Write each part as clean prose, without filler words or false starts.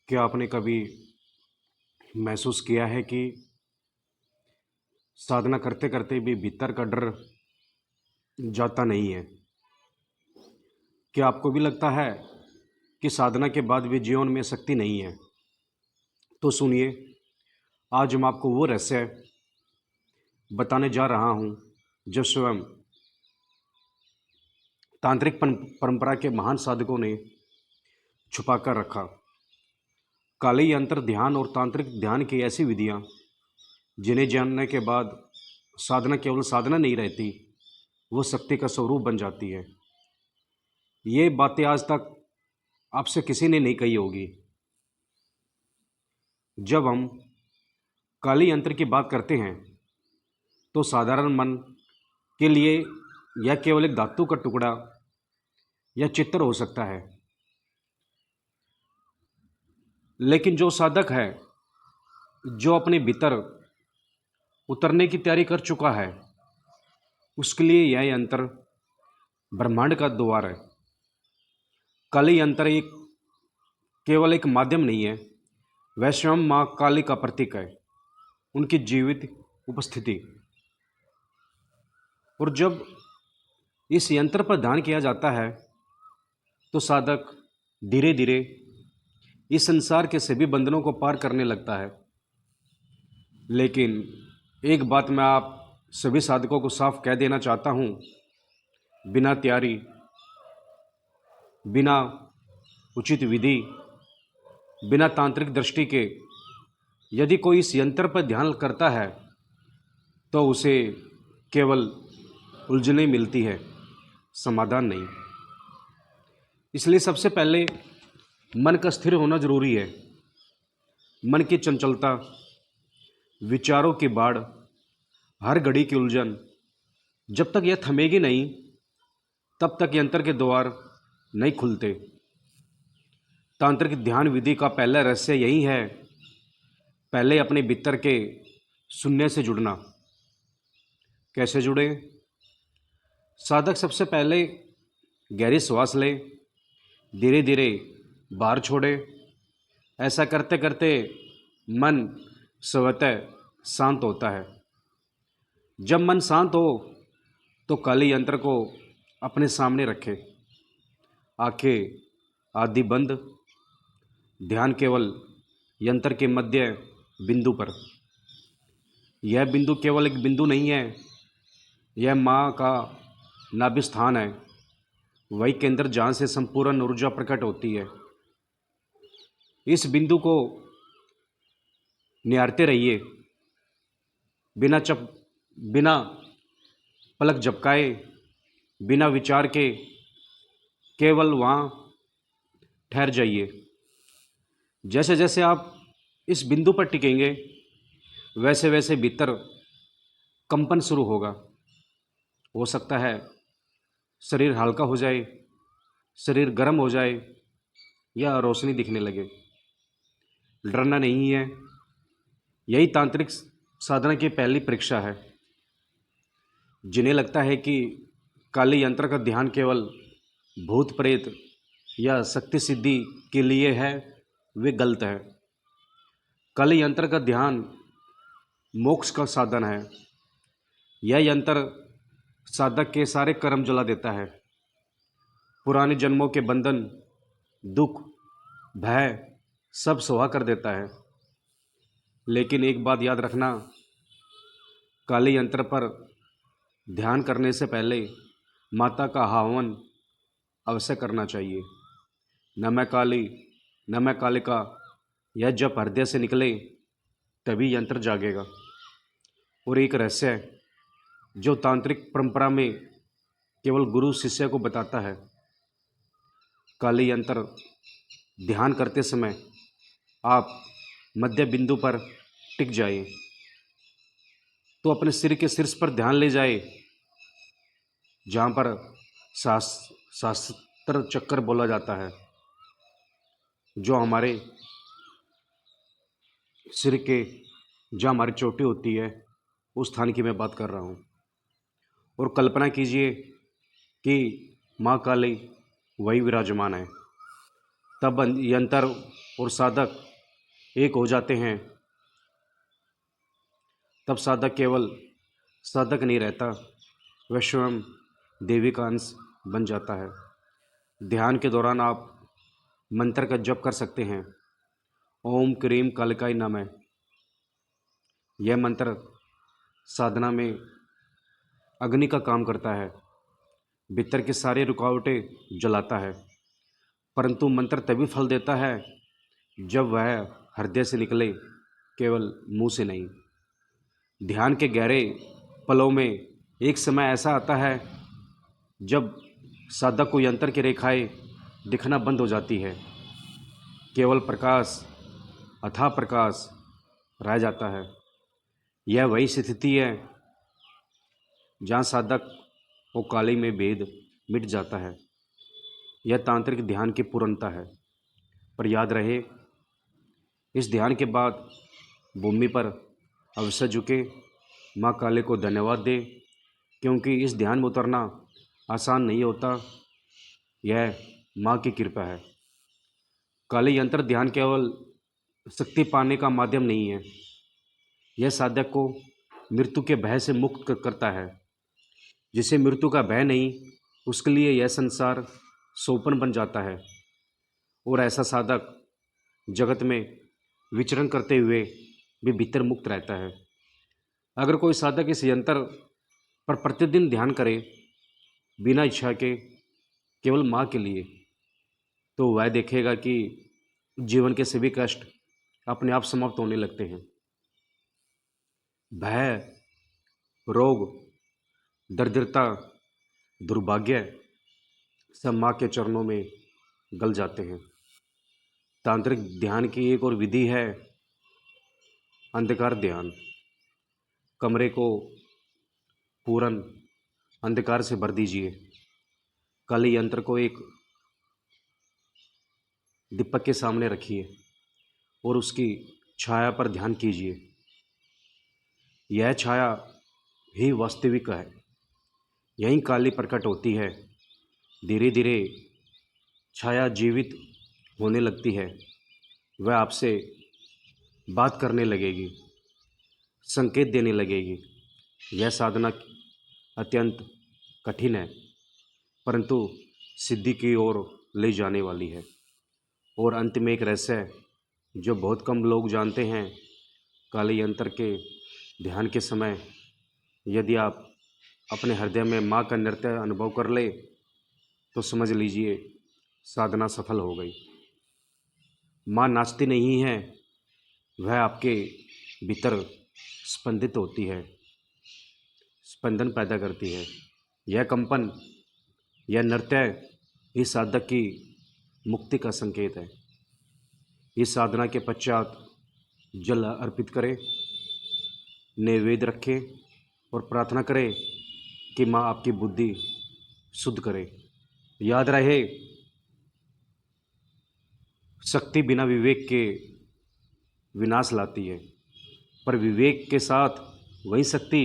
क्या आपने कभी महसूस किया है कि साधना करते करते भी भीतर का डर जाता नहीं है? क्या आपको भी लगता है कि साधना के बाद भी जीवन में शक्ति नहीं है? तो सुनिए, आज मैं आपको वो रहस्य बताने जा रहा हूँ जो स्वयं तांत्रिक परंपरा के महान साधकों ने छुपा कर रखा। काली यंत्र ध्यान और तांत्रिक ध्यान की ऐसी विधियाँ जिन्हें जानने के बाद साधना केवल साधना नहीं रहती, वो शक्ति का स्वरूप बन जाती है। ये बातें आज तक आपसे किसी ने नहीं कही होगी। जब हम काली यंत्र की बात करते हैं तो साधारण मन के लिए यह केवल एक धातु का टुकड़ा या चित्र हो सकता है, लेकिन जो साधक है, जो अपने भीतर उतरने की तैयारी कर चुका है, उसके लिए यह यंत्र ब्रह्मांड का द्वार है। काली यंत्र एक केवल एक माध्यम नहीं है, वह स्वयं माँ काली का प्रतीक है, उनकी जीवित उपस्थिति। और जब इस यंत्र पर ध्यान किया जाता है तो साधक धीरे धीरे इस संसार के सभी बंधनों को पार करने लगता है। लेकिन एक बात मैं आप सभी साधकों को साफ कह देना चाहता हूँ, बिना तैयारी, बिना उचित विधि, बिना तांत्रिक दृष्टि के यदि कोई इस यंत्र पर ध्यान करता है तो उसे केवल उलझने मिलती है, समाधान नहीं। इसलिए सबसे पहले मन का स्थिर होना जरूरी है। मन की चंचलता, विचारों की बाढ़, हर घड़ी की उलझन, जब तक यह थमेगी नहीं तब तक यंत्र के द्वार नहीं खुलते। तांत्रिक ध्यान विधि का पहला रहस्य यही है, पहले अपने भीतर के शून्य से जुड़ना। कैसे जुड़े? साधक सबसे पहले गहरी श्वास ले, धीरे धीरे बाहर छोड़े। ऐसा करते करते मन स्वतः शांत होता है। जब मन शांत हो तो काली यंत्र को अपने सामने रखे, आंखें आधी बंद, ध्यान केवल यंत्र के मध्य बिंदु पर। यह बिंदु केवल एक बिंदु नहीं है, यह माँ का नाभि स्थान है, वही केंद्र जहाँ से संपूर्ण ऊर्जा प्रकट होती है। इस बिंदु को निहारते रहिए, बिना पलक झपकाए, बिना विचार के केवल वहाँ ठहर जाइए। जैसे जैसे आप इस बिंदु पर टिकेंगे वैसे वैसे भीतर कंपन शुरू होगा। हो सकता है शरीर हल्का हो जाए, शरीर गर्म हो जाए या रोशनी दिखने लगे। डरना नहीं है, यही तांत्रिक साधना की पहली परीक्षा है। जिन्हें लगता है कि काली यंत्र का ध्यान केवल भूत प्रेत या शक्ति सिद्धि के लिए है, वे गलत है। काली यंत्र का ध्यान मोक्ष का साधन है। यह यंत्र साधक के सारे कर्म जला देता है, पुराने जन्मों के बंधन, दुख, भय सब सुहा कर देता है। लेकिन एक बात याद रखना, काली यंत्र पर ध्यान करने से पहले माता का हवन अवश्य करना चाहिए। नमः काली, नमः कालिका, यह जब हृदय से निकले तभी यंत्र जागेगा। और एक रहस्य है जो तांत्रिक परंपरा में केवल गुरु शिष्य को बताता है, काली यंत्र ध्यान करते समय आप मध्य बिंदु पर टिक जाइए। तो अपने सिर के शीर्ष पर ध्यान ले जाए, जहाँ पर शास्त्र चक्कर बोला जाता है, जो हमारे सिर के जहाँ हमारी चोटी होती है उस स्थान की मैं बात कर रहा हूँ। और कल्पना कीजिए कि माँ काली वही विराजमान है। तब यंत्र और साधक एक हो जाते हैं। तब साधक केवल साधक नहीं रहता, वह स्वयं देवी का अंश बन जाता है। ध्यान के दौरान आप मंत्र का जप कर सकते हैं। ओम क्रीम कालिकाय नमः। यह मंत्र साधना में अग्नि का काम करता है, भीतर की सारी रुकावटें जलाता है। परंतु मंत्र तभी फल देता है जब वह हृदय से निकले, केवल मुंह से नहीं। ध्यान के गहरे पलों में एक समय ऐसा आता है जब साधक को यंत्र की रेखाएं दिखना बंद हो जाती है, केवल प्रकाश, अथाह प्रकाश रह जाता है। यह वही स्थिति है जहाँ साधक को काली में भेद मिट जाता है। यह तांत्रिक ध्यान की पूर्णता है। पर याद रहे, इस ध्यान के बाद भूमि पर अवश्य झुके, माँ काली को धन्यवाद दे, क्योंकि इस ध्यान में उतरना आसान नहीं होता। यह माँ की कृपा है। काली यंत्र ध्यान केवल शक्ति पाने का माध्यम नहीं है, यह साधक को मृत्यु के भय से मुक्त करता है। जिसे मृत्यु का भय नहीं, उसके लिए यह संसार सोपन बन जाता है। और ऐसा साधक जगत में विचरण करते हुए भी भीतर मुक्त रहता है। अगर कोई साधक इस यंत्र पर प्रतिदिन ध्यान करे, बिना इच्छा के, केवल माँ के लिए, तो वह देखेगा कि जीवन के सभी कष्ट अपने आप समाप्त होने लगते हैं। भय, रोग, दरिद्रता, दुर्भाग्य सब माँ के चरणों में गल जाते हैं। तांत्रिक ध्यान की एक और विधि है अंधकार ध्यान। कमरे को पूर्ण अंधकार से भर दीजिए। काली यंत्र को एक दीपक के सामने रखिए और उसकी छाया पर ध्यान कीजिए। यह छाया ही वास्तविक है। यहीं काली प्रकट होती है। धीरे धीरे छाया जीवित होने लगती है। वह आपसे बात करने लगेगी, संकेत देने लगेगी। यह साधना अत्यंत कठिन है, परंतु सिद्धि की ओर ले जाने वाली है। और अंत में एक रहस्य जो बहुत कम लोग जानते हैं, काली यंत्र के ध्यान के समय यदि आप अपने हृदय में माँ का नृत्य अनुभव कर ले, तो समझ लीजिए साधना सफल हो गई। माँ नाचती नहीं है, वह आपके भीतर स्पंदित होती है, स्पंदन पैदा करती है। यह कंपन, यह नृत्य इस साधक की मुक्ति का संकेत है। इस साधना के पश्चात जल अर्पित करें, नैवेद्य रखें और प्रार्थना करें कि माँ आपकी बुद्धि शुद्ध करे। याद रहे, शक्ति बिना विवेक के विनाश लाती है, पर विवेक के साथ वही शक्ति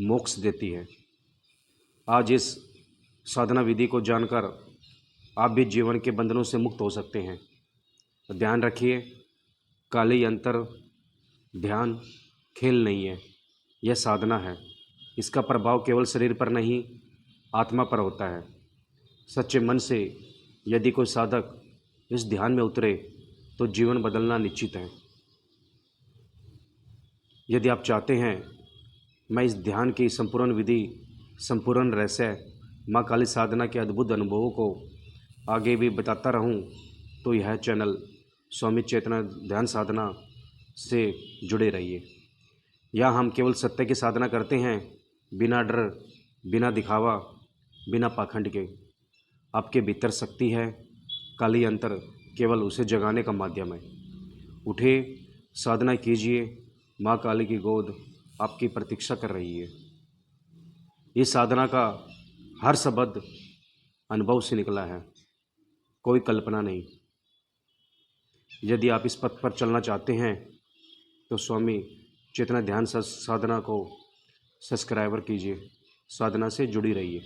मोक्ष देती है। आज इस साधना विधि को जानकर आप भी जीवन के बंधनों से मुक्त हो सकते हैं। तो ध्यान रखिए, काली यंत्र ध्यान खेल नहीं है, यह साधना है। इसका प्रभाव केवल शरीर पर नहीं, आत्मा पर होता है। सच्चे मन से यदि कोई साधक इस ध्यान में उतरे तो जीवन बदलना निश्चित है। यदि आप चाहते हैं मैं इस ध्यान की संपूर्ण विधि, संपूर्ण रहस्य, माँ काली साधना के अद्भुत अनुभवों को आगे भी बताता रहूं, तो यह चैनल स्वामी चेतना ध्यान साधना से जुड़े रहिए। यहाँ हम केवल सत्य की साधना करते हैं, बिना डर, बिना दिखावा, बिना पाखंड के। आपके भीतर शक्ति है, काली यंत्र केवल उसे जगाने का माध्यम है। उठे, साधना कीजिए, माँ काली की गोद आपकी प्रतीक्षा कर रही है। इस साधना का हर शब्द अनुभव से निकला है, कोई कल्पना नहीं। यदि आप इस पथ पर चलना चाहते हैं तो स्वामी चेतना ध्यान साधना को सब्सक्राइबर कीजिए, साधना से जुड़ी रहिए।